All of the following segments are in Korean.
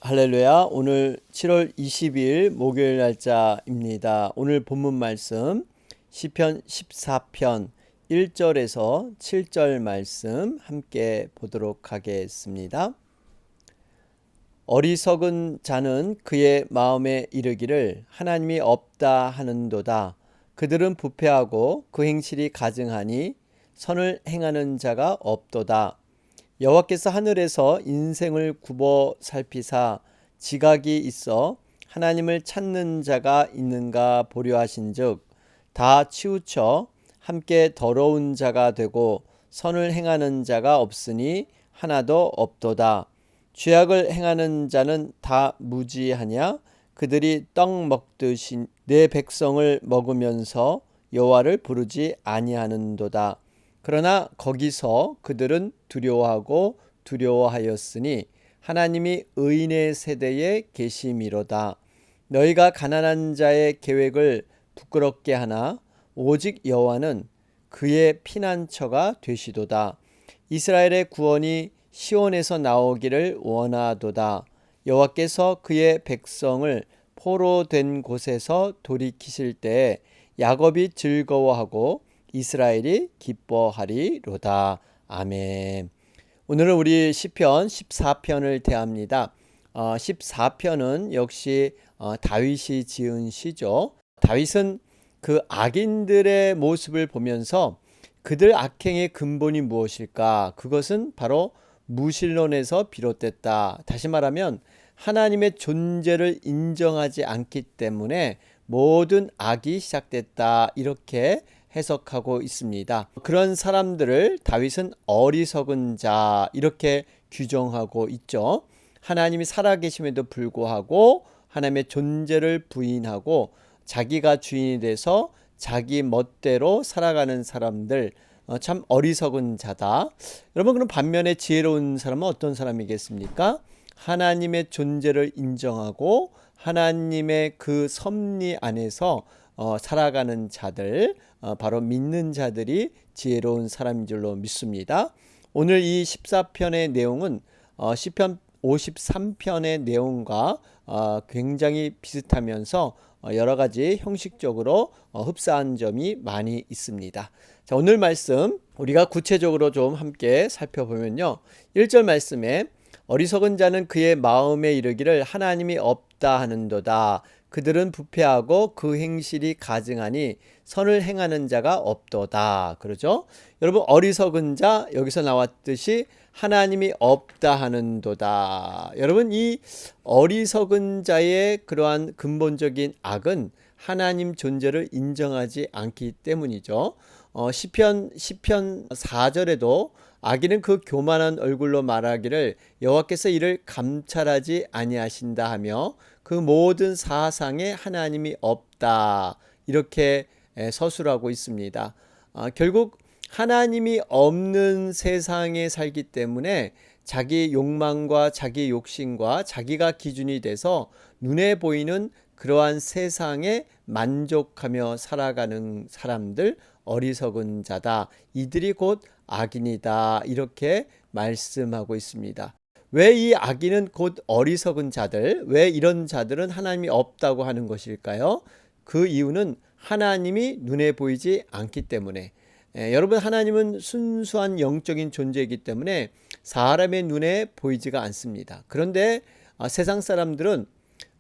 할렐루야. 오늘 7월 20일 목요일 날짜입니다. 오늘 본문 말씀 시편 14편 1절에서 7절 말씀 함께 보도록 하겠습니다. 어리석은 자는 그의 마음에 이르기를 하나님이 없다 하는도다. 그들은 부패하고 그 행실이 가증하니 선을 행하는 자가 없도다. 여호와께서 하늘에서 인생을 굽어 살피사 지각이 있어 하나님을 찾는 자가 있는가 보려 하신즉 다 치우쳐 함께 더러운 자가 되고 선을 행하는 자가 없으니 하나도 없도다. 죄악을 행하는 자는 다 무지하냐? 그들이 떡 먹듯이 내 백성을 먹으면서 여호와를 부르지 아니하는도다. 그러나 거기서 그들은 두려워하고 두려워하였으니 하나님이 의인의 세대에 계심이로다. 너희가 가난한 자의 계획을 부끄럽게 하나 오직 여호와는 그의 피난처가 되시도다. 이스라엘의 구원이 시온에서 나오기를 원하도다. 여호와께서 그의 백성을 포로된 곳에서 돌이키실 때에 야곱이 즐거워하고 이스라엘이 기뻐하리로다. 아멘. 오늘은 우리 시편 14편을 대합니다. 14편은 역시 다윗이 지은 시죠. 다윗은 그 악인들의 모습을 보면서 그들 악행의 근본이 무엇일까? 그것은 바로 무신론에서 비롯됐다. 다시 말하면 하나님의 존재를 인정하지 않기 때문에 모든 악이 시작됐다. 이렇게 해석하고 있습니다. 그런 사람들을 다윗은 어리석은 자 이렇게 규정하고 있죠. 하나님이 살아계심에도 불구하고 하나님의 존재를 부인하고 자기가 주인이 돼서 자기 멋대로 살아가는 사람들 참 어리석은 자다. 여러분, 그럼 반면에 지혜로운 사람은 어떤 사람이겠습니까? 하나님의 존재를 인정하고 하나님의 그 섭리 안에서 살아가는 자들, 바로 믿는 자들이 지혜로운 사람인 줄로 믿습니다. 오늘 이 14편의 내용은 시편 53편의 내용과 굉장히 비슷하면서 여러 가지 형식적으로 흡사한 점이 많이 있습니다. 자, 오늘 말씀 우리가 구체적으로 좀 함께 살펴보면요. 1절 말씀에 어리석은 자는 그의 마음에 이르기를 하나님이 없다 하는도다. 그들은 부패하고 그 행실이 가증하니 선을 행하는 자가 없도다. 그러죠? 여러분, 어리석은 자 여기서 나왔듯이 하나님이 없다 하는도다. 여러분, 이 어리석은 자의 그러한 근본적인 악은 하나님 존재를 인정하지 않기 때문이죠. 시편 4절에도 악인은 그 교만한 얼굴로 말하기를 여호와께서 이를 감찰하지 아니하신다 하며 그 모든 사상에 하나님이 없다. 이렇게 서술하고 있습니다. 결국 하나님이 없는 세상에 살기 때문에 자기 욕망과 자기 욕심과 자기가 기준이 돼서 눈에 보이는 그러한 세상에 만족하며 살아가는 사람들, 어리석은 자다. 이들이 곧 악인이다. 이렇게 말씀하고 있습니다. 왜 이 악인은 곧 어리석은 자들, 왜 이런 자들은 하나님이 없다고 하는 것일까요? 그 이유는 하나님이 눈에 보이지 않기 때문에. 여러분, 하나님은 순수한 영적인 존재이기 때문에 사람의 눈에 보이지가 않습니다. 그런데 세상 사람들은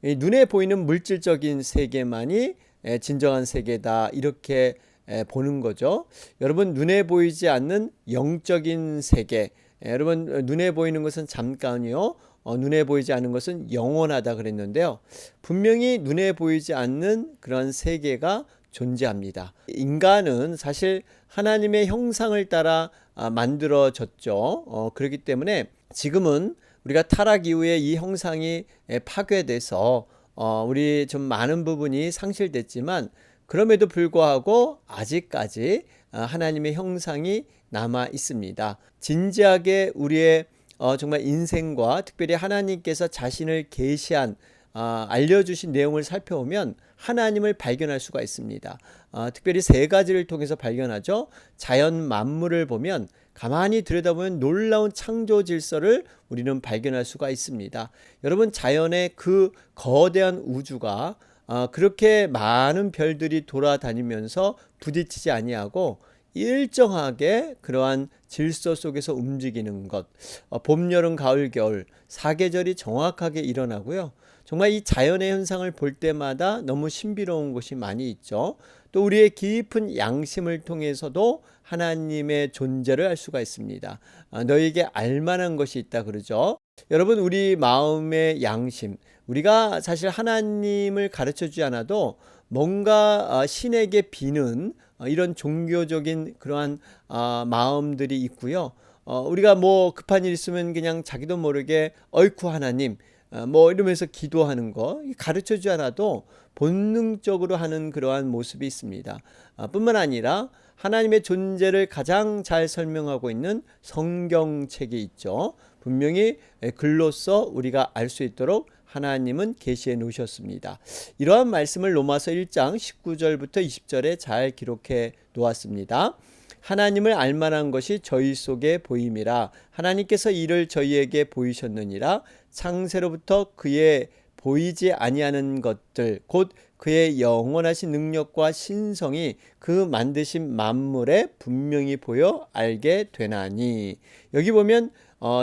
눈에 보이는 물질적인 세계만이 진정한 세계다 이렇게 보는 거죠. 여러분, 눈에 보이지 않는 영적인 세계, 여러분, 눈에 보이는 것은 잠깐이요, 눈에 보이지 않는 것은 영원하다 그랬는데요. 분명히 눈에 보이지 않는 그런 세계가 존재합니다. 인간은 사실 하나님의 형상을 따라 만들어졌죠. 그렇기 때문에 지금은 우리가 타락 이후에 이 형상이 파괴돼서 우리 좀 많은 부분이 상실됐지만 그럼에도 불구하고 아직까지 하나님의 형상이 남아 있습니다. 진지하게 우리의 정말 인생과 특별히 하나님께서 자신을 계시한 알려주신 내용을 살펴보면 하나님을 발견할 수가 있습니다. 특별히 세 가지를 통해서 발견하죠. 자연 만물을 보면 가만히 들여다보면 놀라운 창조 질서를 우리는 발견할 수가 있습니다. 여러분, 자연의 그 거대한 우주가 그렇게 많은 별들이 돌아다니면서 부딪히지 아니하고 일정하게 그러한 질서 속에서 움직이는 것, 봄, 여름, 가을, 겨울 사계절이 정확하게 일어나고요. 정말 이 자연의 현상을 볼 때마다 너무 신비로운 것이 많이 있죠. 또 우리의 깊은 양심을 통해서도 하나님의 존재를 알 수가 있습니다. 너에게 알만한 것이 있다 그러죠. 여러분, 우리 마음의 양심, 우리가 사실 하나님을 가르쳐주지 않아도 뭔가 신에게 비는 이런 종교적인 그러한 마음들이 있고요. 우리가 뭐 급한 일 있으면 그냥 자기도 모르게 어이쿠 하나님 뭐 이러면서 기도하는 거 가르쳐주지 않아도 본능적으로 하는 그러한 모습이 있습니다. 뿐만 아니라 하나님의 존재를 가장 잘 설명하고 있는 성경책이 있죠. 분명히 글로써 우리가 알 수 있도록 하나님은 계시해 놓으셨습니다. 이러한 말씀을 로마서 1장 19절부터 20절에 잘 기록해 놓았습니다. 하나님을 알만한 것이 저희 속에 보임이라 하나님께서 이를 저희에게 보이셨느니라. 창세로부터 그의 보이지 아니하는 것들 곧 그의 영원하신 능력과 신성이 그 만드신 만물에 분명히 보여 알게 되나니. 여기 보면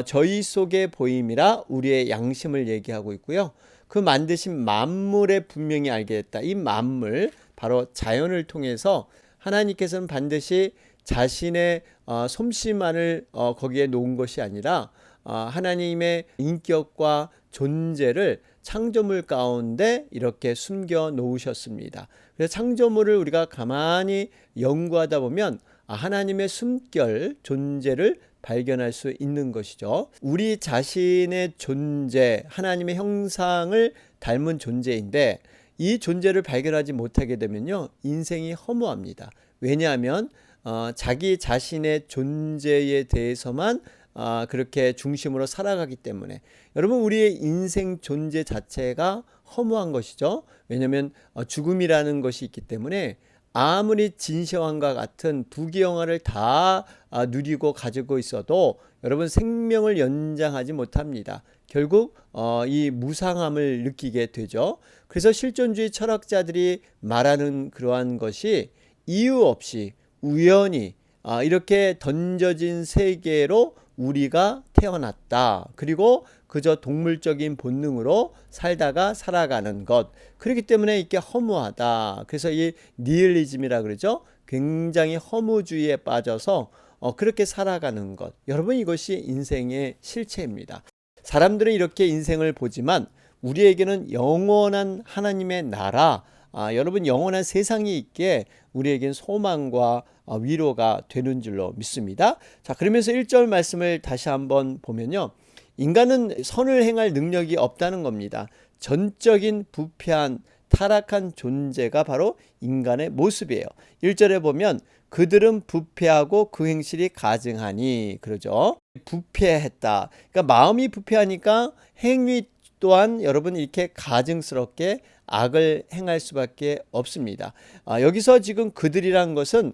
저희 속에 보임이라 우리의 양심을 얘기하고 있고요. 그 만드신 만물에 분명히 알게 됐다. 이 만물 바로 자연을 통해서 하나님께서는 반드시 자신의 솜씨만을 거기에 놓은 것이 아니라 하나님의 인격과 존재를 창조물 가운데 이렇게 숨겨 놓으셨습니다. 그래서 창조물을 우리가 가만히 연구하다 보면 하나님의 숨결 존재를 발견할 수 있는 것이죠. 우리 자신의 존재, 하나님의 형상을 닮은 존재인데 이 존재를 발견하지 못하게 되면요, 인생이 허무합니다. 왜냐하면 자기 자신의 존재에 대해서만 그렇게 중심으로 살아가기 때문에. 여러분, 우리의 인생 존재 자체가 허무한 것이죠. 왜냐하면 죽음이라는 것이 있기 때문에 아무리 진시황과 같은 부귀영화를 다 누리고 가지고 있어도 여러분 생명을 연장하지 못합니다. 결국 이 무상함을 느끼게 되죠. 그래서 실존주의 철학자들이 말하는 그러한 것이 이유 없이 우연히 이렇게 던져진 세계로 우리가 태어났다. 그리고 그저 동물적인 본능으로 살다가 살아가는 것. 그렇기 때문에 이게 허무하다. 그래서 이 니힐리즘이라 그러죠. 굉장히 허무주의에 빠져서 그렇게 살아가는 것. 여러분, 이것이 인생의 실체입니다. 사람들은 이렇게 인생을 보지만 우리에게는 영원한 하나님의 나라, 여러분 영원한 세상이 있기에 우리에겐 소망과 위로가 되는 줄로 믿습니다. 자, 그러면서 1절 말씀을 다시 한번 보면요. 인간은 선을 행할 능력이 없다는 겁니다. 전적인 부패한 타락한 존재가 바로 인간의 모습이에요. 1절에 보면 그들은 부패하고 그 행실이 가증하니 그러죠. 부패했다. 그러니까 마음이 부패하니까 행위 또한 여러분 이렇게 가증스럽게 악을 행할 수밖에 없습니다. 여기서 지금 그들이란 것은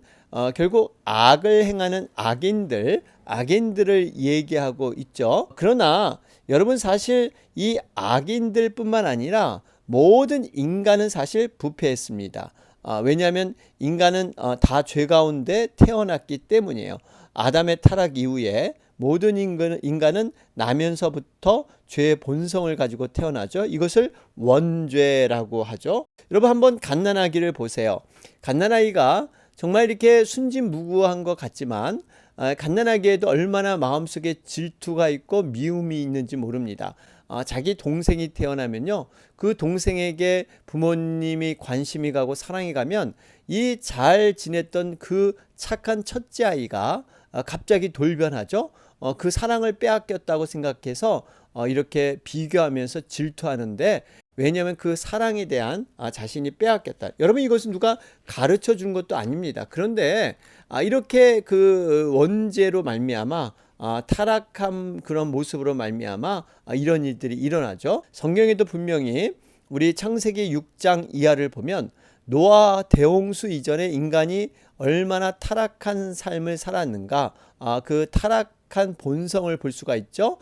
결국 악을 행하는 악인들을 얘기하고 있죠. 그러나 여러분 사실 이 악인들뿐만 아니라 모든 인간은 사실 부패했습니다. 왜냐하면 인간은 다 죄 가운데 태어났기 때문이에요. 아담의 타락 이후에 모든 인간은 나면서부터 죄의 본성을 가지고 태어나죠. 이것을 원죄라고 하죠. 여러분 한번 갓난아기를 보세요. 갓난아이가 정말 이렇게 순진무구한 것 같지만 갓난아기에도 얼마나 마음속에 질투가 있고 미움이 있는지 모릅니다. 자기 동생이 태어나면요, 그 동생에게 부모님이 관심이 가고 사랑이 가면 이 잘 지냈던 그 착한 첫째 아이가 갑자기 돌변하죠. 그 사랑을 빼앗겼다고 생각해서 이렇게 비교하면서 질투하는데, 왜냐하면 그 사랑에 대한 자신이 빼앗겼다. 여러분, 이것은 누가 가르쳐 준 것도 아닙니다. 그런데 이렇게 그 원죄로 말미암아 타락한 그런 모습으로 말미암아 이런 일들이 일어나죠. 성경에도 분명히 우리 창세기 6장 이하를 보면 노아 대홍수 이전에 인간이 얼마나 타락한 삶을 살았는가, 그 타락한 본성을 볼 수가 있죠.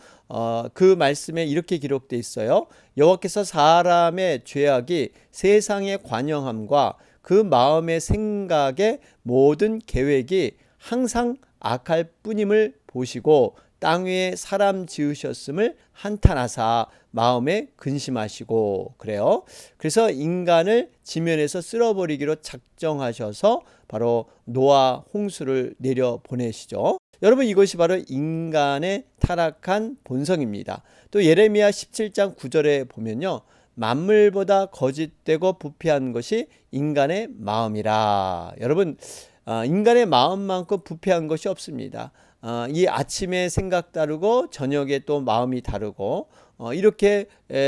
그 말씀에 이렇게 기록되어 있어요. 여호와께서 사람의 죄악이 세상의 관영함과 그 마음의 생각의 모든 계획이 항상 악할 뿐임을 보시고 땅 위에 사람 지으셨음을 한탄하사 마음에 근심하시고, 그래요. 그래서 인간을 지면에서 쓸어버리기로 작정하셔서 바로 노아 홍수를 내려 보내시죠. 여러분, 이것이 바로 인간의 타락한 본성입니다. 또 예레미야 17장 9절에 보면요, 만물보다 거짓되고 부패한 것이 인간의 마음이라. 여러분, 인간의 마음만큼 부패한 것이 없습니다. 이 아침에 생각 다르고 저녁에 또 마음이 다르고, 이렇게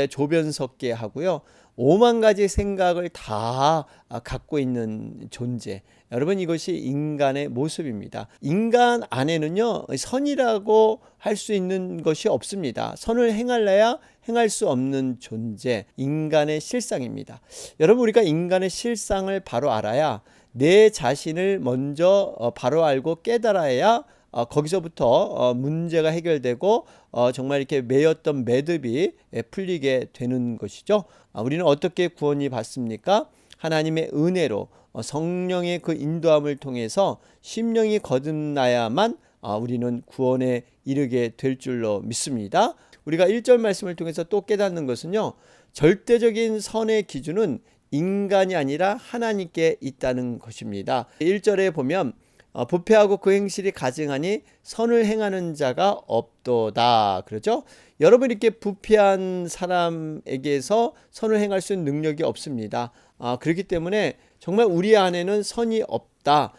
조변 섞게 하고요, 5만 가지 생각을 다 갖고 있는 존재. 여러분, 이것이 인간의 모습입니다. 인간 안에는요, 선이라고 할 수 있는 것이 없습니다. 선을 행할래야 행할 수 없는 존재, 인간의 실상입니다. 여러분, 우리가 인간의 실상을 바로 알아야 내 자신을 먼저 바로 알고 깨달아야 거기서부터 문제가 해결되고 정말 이렇게 매였던 매듭이 풀리게 되는 것이죠. 우리는 어떻게 구원이 받습니까? 하나님의 은혜로 성령의 그 인도함을 통해서 심령이 거듭나야만 우리는 구원에 이르게 될 줄로 믿습니다. 우리가 1절 말씀을 통해서 또 깨닫는 것은요, 절대적인 선의 기준은 인간이 아니라 하나님께 있다는 것입니다. 1절에 보면 부패하고 그 행실이 가증하니 선을 행하는 자가 없도다, 그러죠. 여러분, 이렇게 부패한 사람에게서 선을 행할 수 있는 능력이 없습니다. 그렇기 때문에 정말 우리 안에는 선이 없다.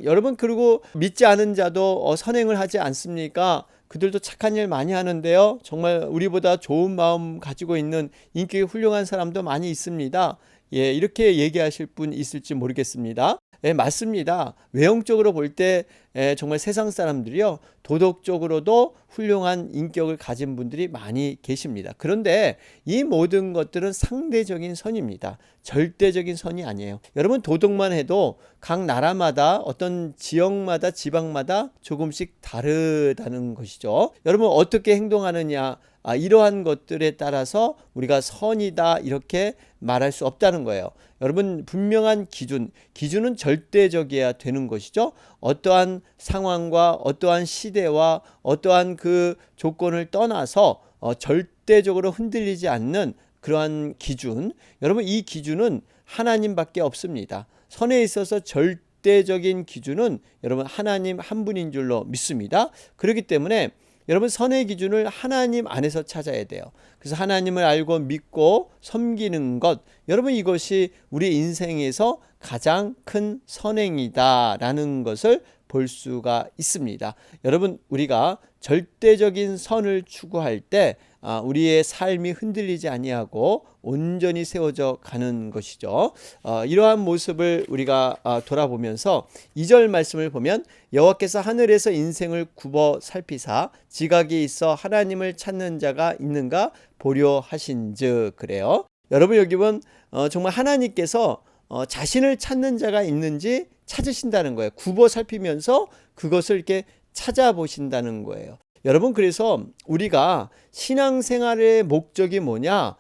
여러분, 그리고 믿지 않은 자도 선행을 하지 않습니까? 그들도 착한 일 많이 하는데요, 정말 우리보다 좋은 마음 가지고 있는 인격이 훌륭한 사람도 많이 있습니다. 예, 이렇게 얘기하실 분 있을지 모르겠습니다. 예, 맞습니다. 외형적으로 볼 때 정말 세상 사람들이요, 도덕적으로도 훌륭한 인격을 가진 분들이 많이 계십니다. 그런데 이 모든 것들은 상대적인 선입니다. 절대적인 선이 아니에요. 여러분, 도덕만 해도 각 나라마다 어떤 지역마다 지방마다 조금씩 다르다는 것이죠. 여러분, 어떻게 행동하느냐, 이러한 것들에 따라서 우리가 선이다 이렇게 말할 수 없다는 거예요. 여러분, 분명한 기준은 절대적이어야 되는 것이죠. 어떠한 상황과 어떠한 시대와 어떠한 그 조건을 떠나서 절대적으로 흔들리지 않는 그러한 기준, 여러분, 이 기준은 하나님밖에 없습니다. 선에 있어서 절대적인 기준은 여러분 하나님 한 분인 줄로 믿습니다. 그렇기 때문에 여러분, 선의 기준을 하나님 안에서 찾아야 돼요. 그래서 하나님을 알고 믿고 섬기는 것, 여러분, 이것이 우리 인생에서 가장 큰 선행이다라는 것을 볼 수가 있습니다. 여러분, 우리가 절대적인 선을 추구할 때 우리의 삶이 흔들리지 아니하고 온전히 세워져 가는 것이죠. 이러한 모습을 우리가 돌아보면서 2절 말씀을 보면, 여호와께서 하늘에서 인생을 굽어 살피사 지각이 있어 하나님을 찾는 자가 있는가 보려 하신즉, 그래요. 여러분, 여기 보면 정말 하나님께서 자신을 찾는 자가 있는지 찾으신다는 거예요. 굽어 살피면서 그것을 이렇게 찾아보신다는 거예요. 여러분, 그래서 우리가 신앙생활의 목적이 뭐냐?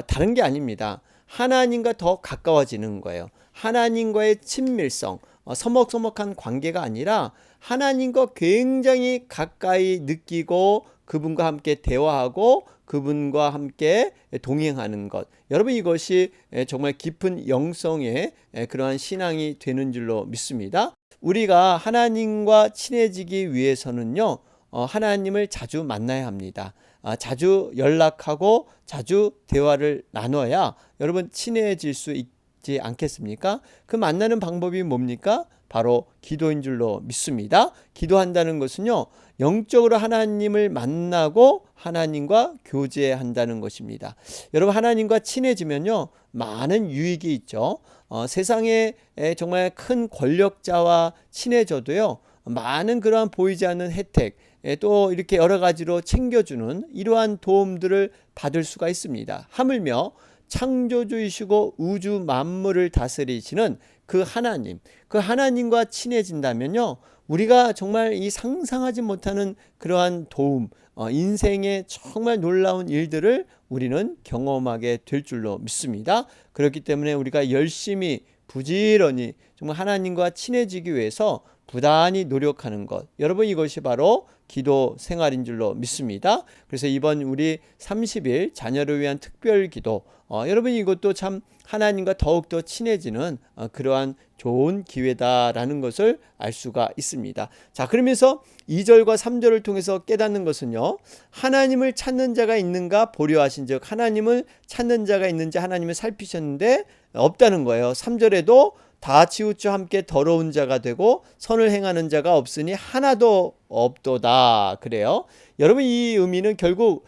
다른 게 아닙니다. 하나님과 더 가까워지는 거예요. 하나님과의 친밀성, 서먹서먹한 관계가 아니라 하나님과 굉장히 가까이 느끼고 그분과 함께 대화하고 그분과 함께 동행하는 것. 여러분, 이것이 정말 깊은 영성의 그러한 신앙이 되는 줄로 믿습니다. 우리가 하나님과 친해지기 위해서는요, 하나님을 자주 만나야 합니다. 자주 연락하고 자주 대화를 나눠야 여러분 친해질 수 있지 않겠습니까? 그 만나는 방법이 뭡니까? 바로 기도인 줄로 믿습니다. 기도한다는 것은요, 영적으로 하나님을 만나고 하나님과 교제한다는 것입니다. 여러분, 하나님과 친해지면요, 많은 유익이 있죠. 세상에 정말 큰 권력자와 친해져도요, 많은 그러한 보이지 않는 혜택, 또 이렇게 여러 가지로 챙겨주는 이러한 도움들을 받을 수가 있습니다. 하물며 창조주이시고 우주 만물을 다스리시는 그 하나님과 친해진다면요, 우리가 정말 이 상상하지 못하는 그러한 도움, 인생의 정말 놀라운 일들을 우리는 경험하게 될 줄로 믿습니다. 그렇기 때문에 우리가 열심히 부지런히 정말 하나님과 친해지기 위해서 부단히 노력하는 것, 여러분 이것이 바로 기도 생활인 줄로 믿습니다. 그래서 이번 우리 30일 자녀를 위한 특별 기도, 여러분 이것도 참 하나님과 더욱더 친해지는 그러한 좋은 기회다라는 것을 알 수가 있습니다. 자, 그러면서 2절과 3절을 통해서 깨닫는 것은요, 하나님을 찾는 자가 있는가 보려 하신즉, 하나님을 찾는 자가 있는지 하나님을 살피셨는데 없다는 거예요. 3절에도 다 치우쳐 함께 더러운 자가 되고 선을 행하는 자가 없으니 하나도 없도다 그래요. 여러분 이 의미는 결국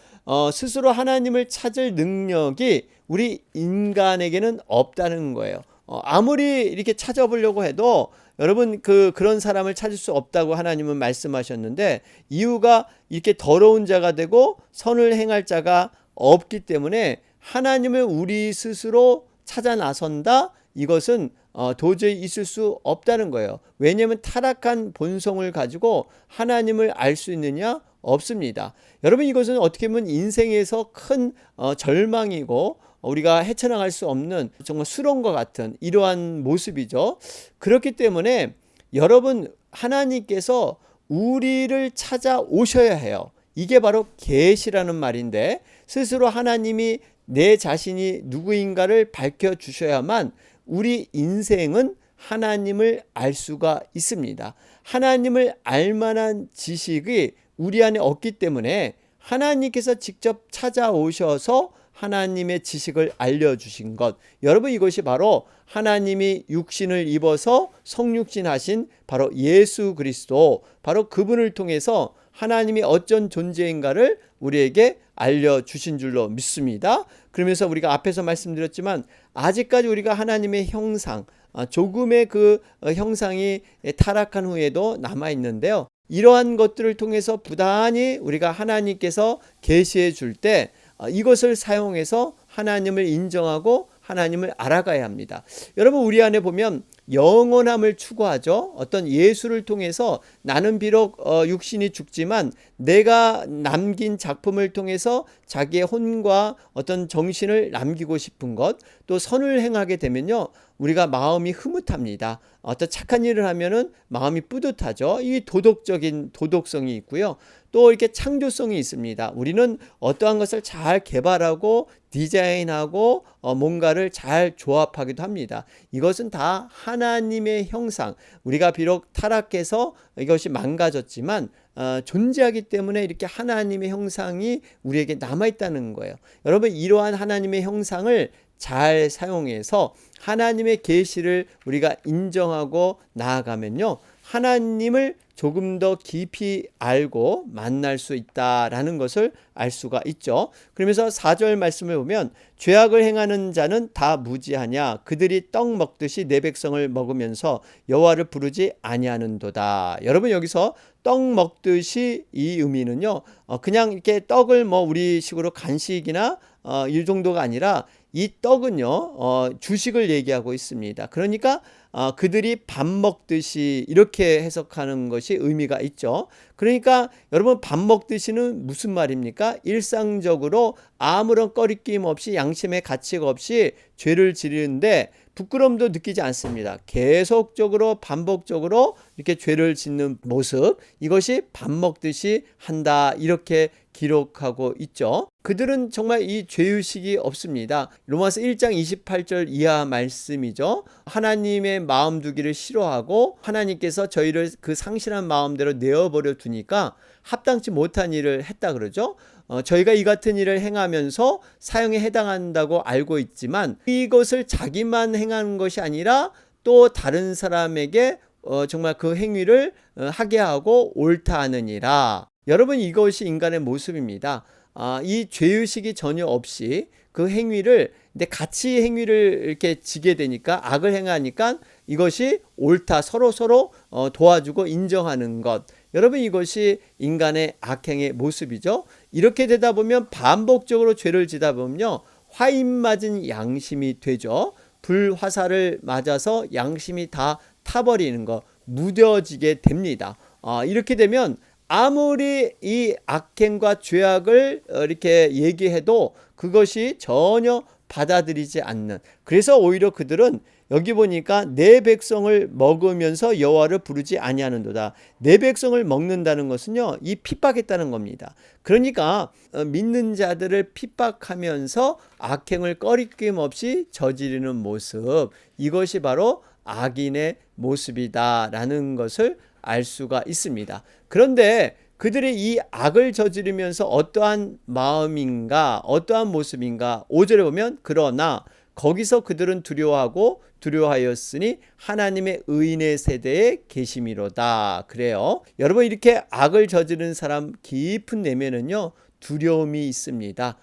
스스로 하나님을 찾을 능력이 우리 인간에게는 없다는 거예요. 아무리 이렇게 찾아보려고 해도 여러분 그런 사람을 찾을 수 없다고 하나님은 말씀하셨는데, 이유가 이렇게 더러운 자가 되고 선을 행할 자가 없기 때문에 하나님을 우리 스스로 찾아 나선다, 이것은 도저히 있을 수 없다는 거예요. 왜냐하면 타락한 본성을 가지고 하나님을 알 수 있느냐? 없습니다. 여러분 이것은 어떻게 보면 인생에서 큰 절망이고 우리가 헤쳐나갈 수 없는 정말 수렁과 같은 이러한 모습이죠. 그렇기 때문에 여러분 하나님께서 우리를 찾아오셔야 해요. 이게 바로 계시라는 말인데, 스스로 하나님이 내 자신이 누구인가를 밝혀주셔야만 우리 인생은 하나님을 알 수가 있습니다. 하나님을 알 만한 지식이 우리 안에 없기 때문에 하나님께서 직접 찾아오셔서 하나님의 지식을 알려주신 것, 여러분 이것이 바로 하나님이 육신을 입어서 성육신하신 바로 예수 그리스도, 바로 그분을 통해서 하나님이 어떤 존재인가를 우리에게 알려주신 줄로 믿습니다. 그러면서 우리가 앞에서 말씀드렸지만 아직까지 우리가 하나님의 형상, 조금의 그 형상이 타락한 후에도 남아있는데요, 이러한 것들을 통해서 부단히 우리가 하나님께서 계시해 줄 때 이것을 사용해서 하나님을 인정하고 하나님을 알아가야 합니다. 여러분 우리 안에 보면 영원함을 추구하죠. 어떤 예수를 통해서 나는 비록 육신이 죽지만 내가 남긴 작품을 통해서 자기의 혼과 어떤 정신을 남기고 싶은 것, 또 선을 행하게 되면요, 우리가 마음이 흐뭇합니다. 어떤 착한 일을 하면은 마음이 뿌듯하죠. 이 도덕적인 도덕성이 있고요. 또 이렇게 창조성이 있습니다. 우리는 어떠한 것을 잘 개발하고 디자인하고 뭔가를 잘 조합하기도 합니다. 이것은 다 하나님의 형상, 우리가 비록 타락해서 이것이 망가졌지만 존재하기 때문에 이렇게 하나님의 형상이 우리에게 남아있다는 거예요. 여러분 이러한 하나님의 형상을 잘 사용해서 하나님의 계시를 우리가 인정하고 나아가면요, 하나님을 조금 더 깊이 알고 만날 수 있다라는 것을 알 수가 있죠. 그러면서 4절 말씀을 보면 죄악을 행하는 자는 다 무지하냐, 그들이 떡 먹듯이 내 백성을 먹으면서 여호와를 부르지 아니하는도다. 여러분 여기서 떡 먹듯이 이 의미는요, 그냥 이렇게 떡을 뭐 우리식으로 간식이나 이 정도가 아니라 이 떡은요 주식을 얘기하고 있습니다. 그러니까 그들이 밥 먹듯이 이렇게 해석하는 것이 의미가 있죠. 그러니까 여러분 밥 먹듯이는 무슨 말입니까? 일상적으로 아무런 꺼리낌 없이 양심의 가치가 없이 죄를 지르는데 부끄러움도 느끼지 않습니다. 계속적으로 반복적으로 이렇게 죄를 짓는 모습, 이것이 밥 먹듯이 한다, 이렇게 기록하고 있죠. 그들은 정말 이 죄의식이 없습니다. 로마서 1장 28절 이하 말씀이죠. 하나님의 마음 두기를 싫어하고 하나님께서 저희를 그 상실한 마음대로 내어버려 두니까 합당치 못한 일을 했다 그러죠. 저희가 이 같은 일을 행하면서 사형에 해당한다고 알고 있지만 이것을 자기만 행하는 것이 아니라 또 다른 사람에게 정말 그 행위를 하게 하고 옳다 하느니라. 여러분 이것이 인간의 모습입니다. 이 죄의식이 전혀 없이 그 행위를, 근데 같이 행위를 이렇게 지게 되니까, 악을 행하니까 이것이 옳다, 서로 도와주고 인정하는 것, 여러분 이것이 인간의 악행의 모습이죠. 이렇게 되다 보면 반복적으로 죄를 지다 보면요, 화인 맞은 양심이 되죠. 불화살을 맞아서 양심이 다 타버리는 거, 무뎌지게 됩니다. 이렇게 되면 아무리 이 악행과 죄악을 이렇게 얘기해도 그것이 전혀 받아들이지 않는, 그래서 오히려 그들은 여기 보니까 내 백성을 먹으면서 여호와를 부르지 아니하는도다. 내 백성을 먹는다는 것은요, 이 핍박했다는 겁니다. 그러니까 믿는 자들을 핍박하면서 악행을 꺼리낌 없이 저지르는 모습, 이것이 바로 악인의 모습이다라는 것을 알 수가 있습니다. 그런데 그들이 이 악을 저지르면서 어떠한 마음인가, 어떠한 모습인가, 5절에 보면 그러나 거기서 그들은 두려워하였으니 하나님의 의인의 세대에 계심이로다. 그래요. 여러분, 이렇게 악을 저지른 사람 깊은 내면은요, 두려움이 있습니다.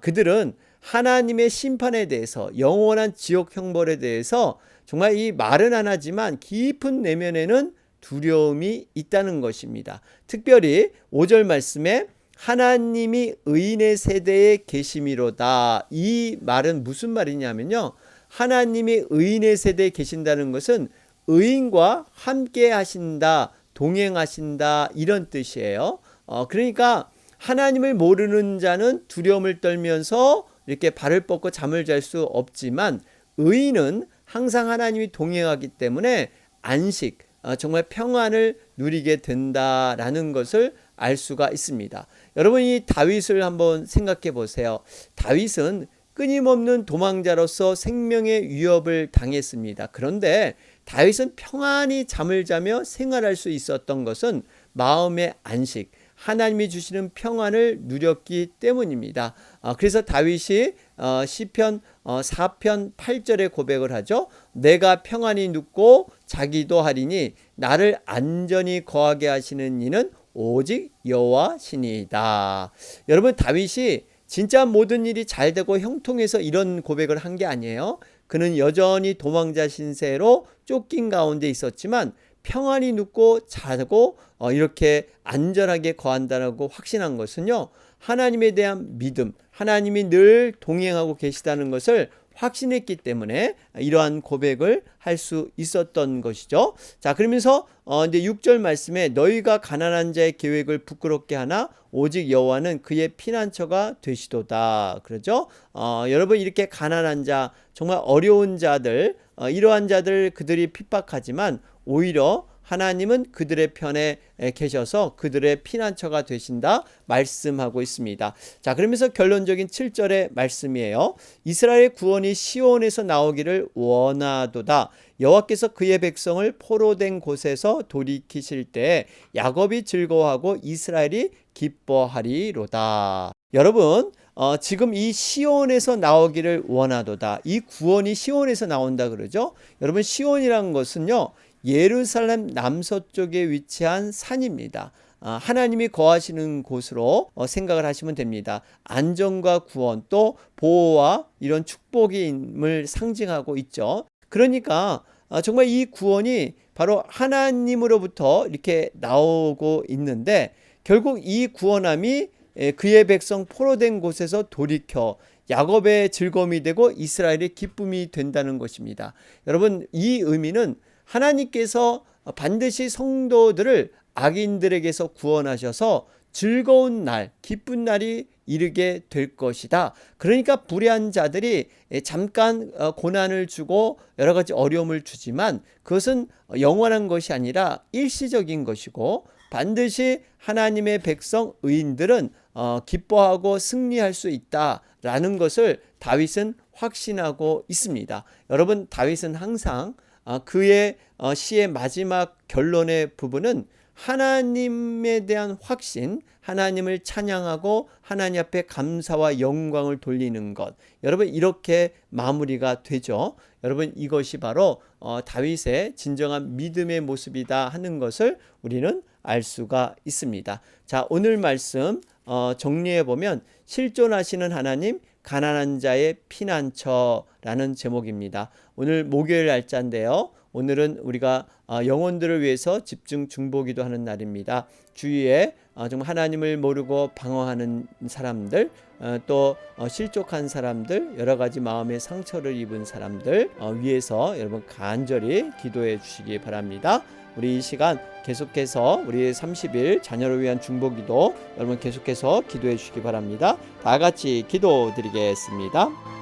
그들은 하나님의 심판에 대해서, 영원한 지옥 형벌에 대해서 정말 이 말은 안 하지만 깊은 내면에는 두려움이 있다는 것입니다. 특별히 5절 말씀에 하나님이 의인의 세대에 계심이로다. 이 말은 무슨 말이냐면요, 하나님이 의인의 세대에 계신다는 것은 의인과 함께 하신다, 동행하신다, 이런 뜻이에요. 그러니까 하나님을 모르는 자는 두려움을 떨면서 이렇게 발을 뻗고 잠을 잘 수 없지만, 의인은 항상 하나님이 동행하기 때문에 안식, 정말 평안을 누리게 된다라는 것을 알 수가 있습니다. 여러분, 이 다윗을 한번 생각해 보세요. 다윗은 끊임없는 도망자로서 생명의 위협을 당했습니다. 그런데 다윗은 평안히 잠을 자며 생활할 수 있었던 것은 마음의 안식, 하나님이 주시는 평안을 누렸기 때문입니다. 그래서 다윗이 시편 4편 8절에 고백을 하죠. 내가 평안히 눕고 자기도 하리니 나를 안전히 거하게 하시는 이는 오직 여호와시니이다. 여러분, 다윗이 진짜 모든 일이 잘 되고 형통해서 이런 고백을 한 게 아니에요. 그는 여전히 도망자 신세로 쫓긴 가운데 있었지만 평안히 눕고 자고 이렇게 안전하게 거한다라고 확신한 것은요, 하나님에 대한 믿음, 하나님이 늘 동행하고 계시다는 것을 확신했기 때문에 이러한 고백을 할 수 있었던 것이죠. 자, 그러면서 이제 6절 말씀에 너희가 가난한 자의 계획을 부끄럽게 하나 오직 여호와는 그의 피난처가 되시도다. 그러죠? 여러분, 이렇게 가난한 자, 정말 어려운 자들, 이러한 자들 그들이 핍박하지만 오히려 하나님은 그들의 편에 계셔서 그들의 피난처가 되신다 말씀하고 있습니다. 자, 그러면서 결론적인 7절의 말씀이에요. 이스라엘의 구원이 시온에서 나오기를 원하도다. 여호와께서 그의 백성을 포로된 곳에서 돌이키실 때 야곱이 즐거워하고 이스라엘이 기뻐하리로다. 여러분, 지금 이 시온에서 나오기를 원하도다. 이 구원이 시온에서 나온다 그러죠. 여러분, 시온이라는 것은요, 예루살렘 남서쪽에 위치한 산입니다. 하나님이 거하시는 곳으로 생각을 하시면 됩니다. 안전과 구원, 또 보호와 이런 축복임을 상징하고 있죠. 그러니까 정말 이 구원이 바로 하나님으로부터 이렇게 나오고 있는데, 결국 이 구원함이 그의 백성 포로된 곳에서 돌이켜 야곱의 즐거움이 되고 이스라엘의 기쁨이 된다는 것입니다. 여러분, 이 의미는 하나님께서 반드시 성도들을 악인들에게서 구원하셔서 즐거운 날, 기쁜 날이 이르게 될 것이다. 그러니까 불의한 자들이 잠깐 고난을 주고 여러 가지 어려움을 주지만 그것은 영원한 것이 아니라 일시적인 것이고, 반드시 하나님의 백성 의인들은 기뻐하고 승리할 수 있다라는 것을 다윗은 확신하고 있습니다. 여러분, 다윗은 항상 그의 시의 마지막 결론의 부분은 하나님에 대한 확신, 하나님을 찬양하고 하나님 앞에 감사와 영광을 돌리는 것, 여러분, 이렇게 마무리가 되죠. 여러분, 이것이 바로 다윗의 진정한 믿음의 모습이다 하는 것을 우리는 알 수가 있습니다. 자, 오늘 말씀 정리해 보면 실존하시는 하나님, 가난한 자의 피난처라는 제목입니다. 오늘 목요일 날짜인데요. 오늘은 우리가 영혼들을 위해서 집중 중보기도 하는 날입니다. 주위에 정말 하나님을 모르고 방황하는 사람들, 또 실족한 사람들, 여러 가지 마음의 상처를 입은 사람들 위해서 여러분 간절히 기도해 주시기 바랍니다. 우리 이 시간 계속해서 우리 30일 자녀를 위한 중보기도 여러분 계속해서 기도해 주시기 바랍니다. 다 같이 기도드리겠습니다.